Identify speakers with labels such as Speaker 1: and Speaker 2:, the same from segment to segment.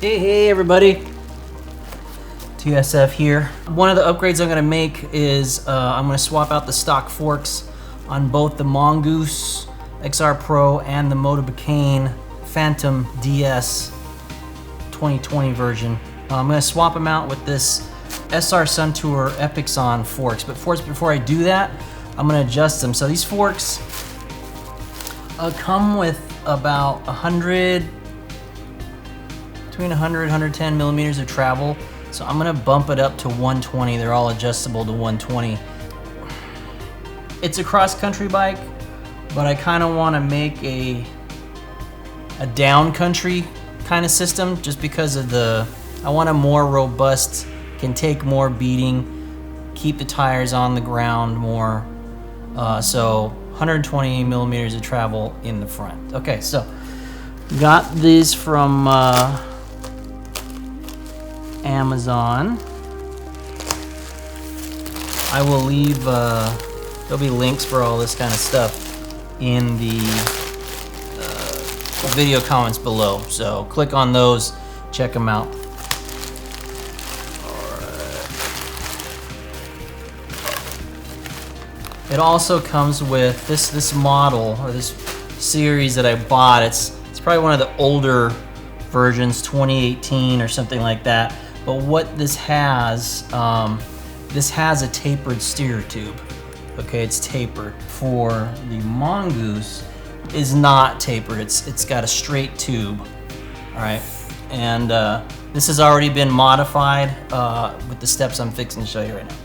Speaker 1: Hey everybody, TSF here. One of the upgrades I'm going to make is I'm going to swap out the stock forks on both the Mongoose XR Pro and the Motobecane Phantom DS 2020 version. I'm going to swap them out with this SR Suntour EPIXON forks, but first, before I do that, I'm going to adjust them. So these forks come with about 100, between 100 and 110 millimeters of travel. So I'm gonna bump it up to 120. They're all adjustable to 120. It's a cross-country bike, but I kind of want to make a down country kind of system just because of I want a more robust, can take more beating, keep the tires on the ground more. So 120 millimeters of travel in the front. Okay, so got these from Amazon. I will leave, there'll be links for all this kind of stuff in the video comments below. So click on those, check them out. It also comes with this model, or this series that I bought. It's probably one of the older versions, 2018 or something like that. But what this has a tapered steer tube. Okay, it's tapered. For the Mongoose is not tapered. It's got a straight tube. All right, and this has already been modified with the steps I'm fixing to show you right now.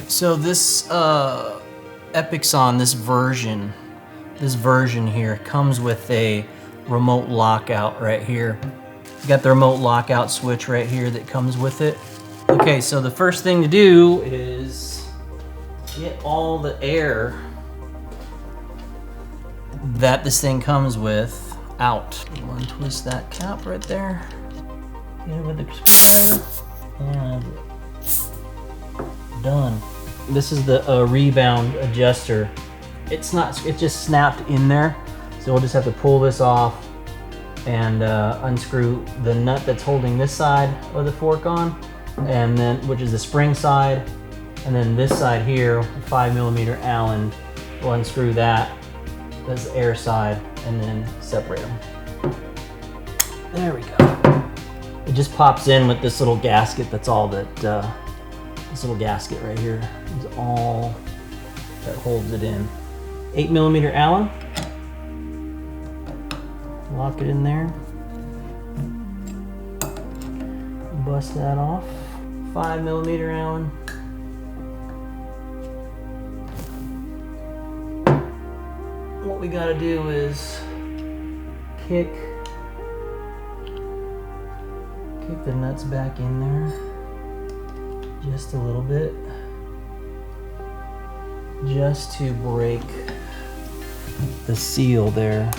Speaker 1: So this EPIXON, this version here comes with a remote lockout right here. You got the remote lockout switch right here that comes with it. Okay, so the first thing to do is get all the air that this thing comes with out. Untwist that cap right there. Get it with the screwdriver and done. This is the rebound adjuster. It's just snapped in there. So we'll just have to pull this off and unscrew the nut that's holding this side of the fork on, and then which is the spring side, and then this side here, 5 millimeter Allen. We'll unscrew that. That's the air side, and then separate them. There we go. It just pops in with this little gasket. That's all that. This little gasket right here is all that holds it in. 8 millimeter Allen. Lock it in there. Bust that off. 5 millimeter Allen. What we gotta do is kick the nuts back in there just a little bit, just to break the seal there.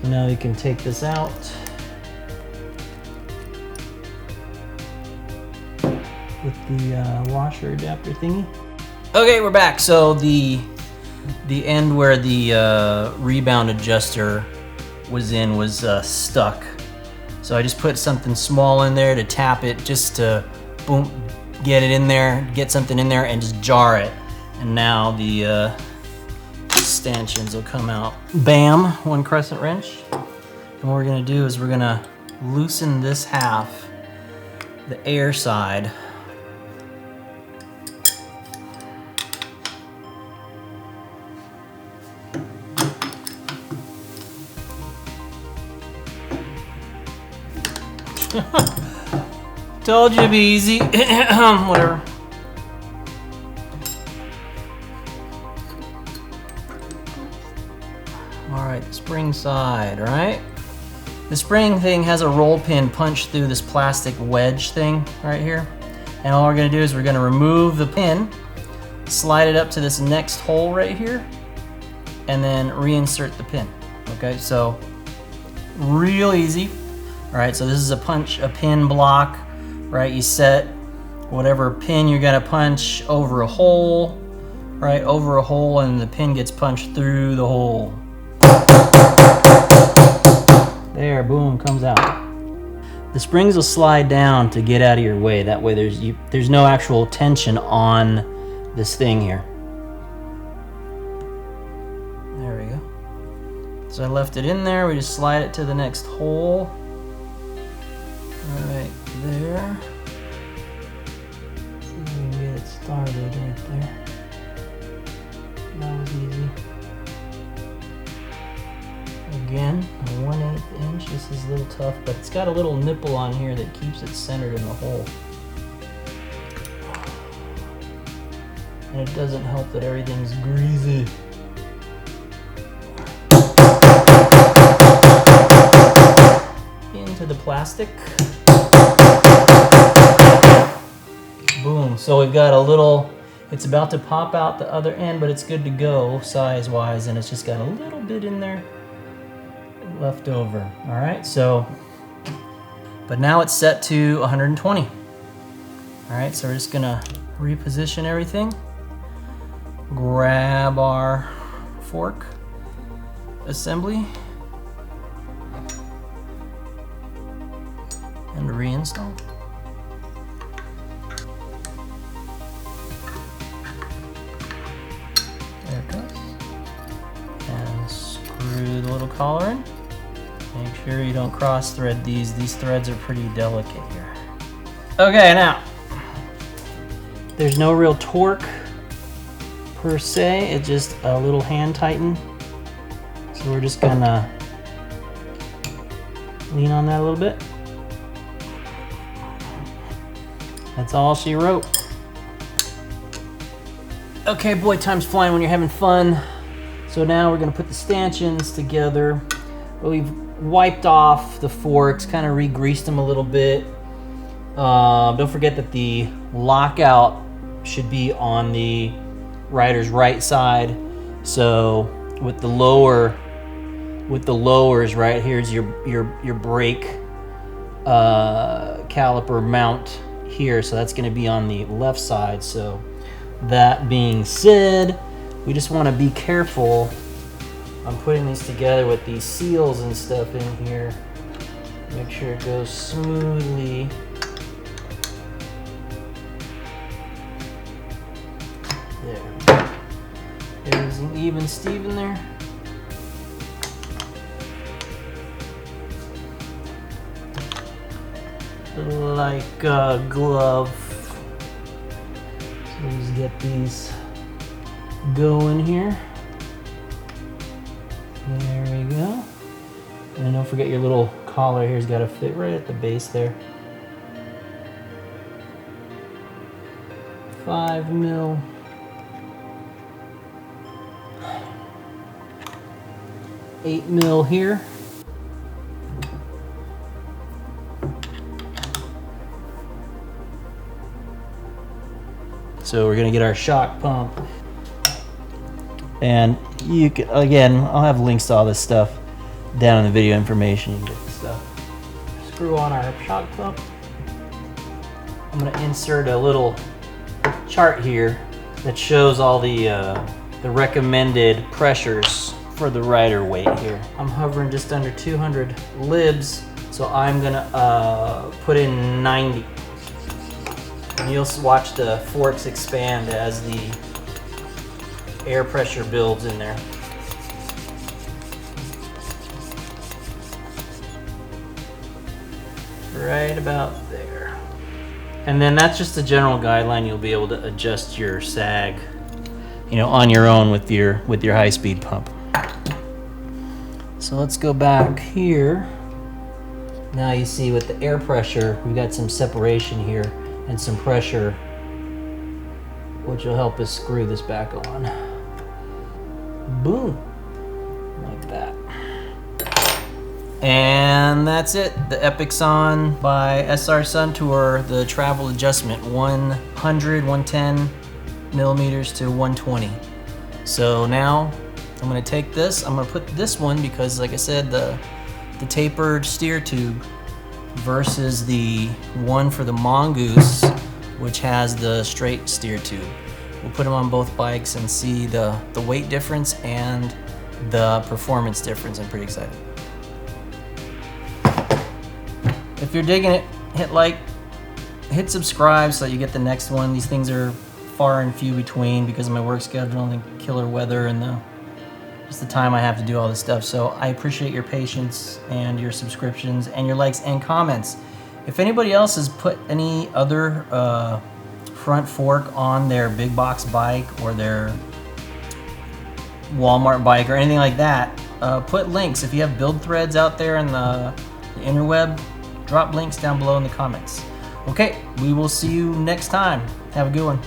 Speaker 1: So now you can take this out. With the washer adapter thingy. Okay, we're back. So the end where the rebound adjuster was in was stuck. So I just put something small in there to tap it, just to boom, get it in there, get something in there and just jar it. And now the stanchions will come out. Bam, one crescent wrench. And what we're gonna do is we're gonna loosen this half, the air side. Told you it'd be easy. Whatever. Alright, the spring side, alright? The spring thing has a roll pin punched through this plastic wedge thing right here. And all we're gonna do is we're gonna remove the pin, slide it up to this next hole right here, and then reinsert the pin. Okay, so real easy. Alright, so this is a pin block, right? You set whatever pin you're gonna punch over a hole, right? Over a hole, and the pin gets punched through the hole. There, boom, comes out. The springs will slide down to get out of your way. That way there's no actual tension on this thing here. There we go. So I left it in there. We just slide it to the next hole. Right there. See if we can get it started right there. That was easy. Again, a 1/8 inch. This is a little tough, but it's got a little nipple on here that keeps it centered in the hole. And it doesn't help that everything's greasy. Into the plastic. Boom. So we've got a little, it's about to pop out the other end, but it's good to go size-wise, and it's just got a little bit in there left over. All right, so, but now it's set to 120. All right, so we're just gonna reposition everything, grab our fork assembly, and reinstall. There it goes. And screw the little collar in. Make sure you don't cross thread these. These threads are pretty delicate here. Okay, now, there's no real torque per se. It's just a little hand tighten. So we're just gonna lean on that a little bit. That's all she wrote. Okay, boy, time's flying when you're having fun. So now we're gonna put the stanchions together. We've wiped off the forks, kind of re-greased them a little bit. Don't forget that the lockout should be on the rider's right side. So with the lowers right here's your brake caliper mount here, so that's going to be on the left side. So that being said, we just want to be careful on putting these together with these seals and stuff in here. Make sure it goes smoothly. There. There's an even Steven there. Like a glove. So let's get these going here. There we go. And don't forget your little collar here's got to fit right at the base there. 5 mil. $8 mil here. So we're gonna get our shock pump, and you can, again, I'll have links to all this stuff down in the video information. You can get the stuff. Screw on our shock pump. I'm gonna insert a little chart here that shows all the recommended pressures for the rider weight here. I'm hovering just under 200 libs, so I'm gonna put in 90. And you'll watch the forks expand as the air pressure builds in there. Right about there. And then that's just a general guideline. You'll be able to adjust your sag, on your own with your high-speed pump. So let's go back here. Now you see with the air pressure, we've got some separation here and some pressure, which will help us screw this back on. Boom, like that. And that's it, the EPIXON by SR Suntour, the travel adjustment, 110 millimeters to 120. So now I'm gonna take this, I'm gonna put this one, because like I said, the tapered steer tube versus the one for the Mongoose, which has the straight steer tube. We'll put them on both bikes and see the weight difference and the performance difference. I'm pretty excited. if you're digging it, hit like, hit subscribe so that you get the next one. These things are far and few between because of my work schedule and the killer weather and just the time I have to do all this stuff. So I appreciate your patience and your subscriptions and your likes and comments. If anybody else has put any other front fork on their big box bike or their Walmart bike or anything like that, put links. If you have build threads out there in the interweb, drop links down below in the comments. Okay, we will see you next time. Have a good one.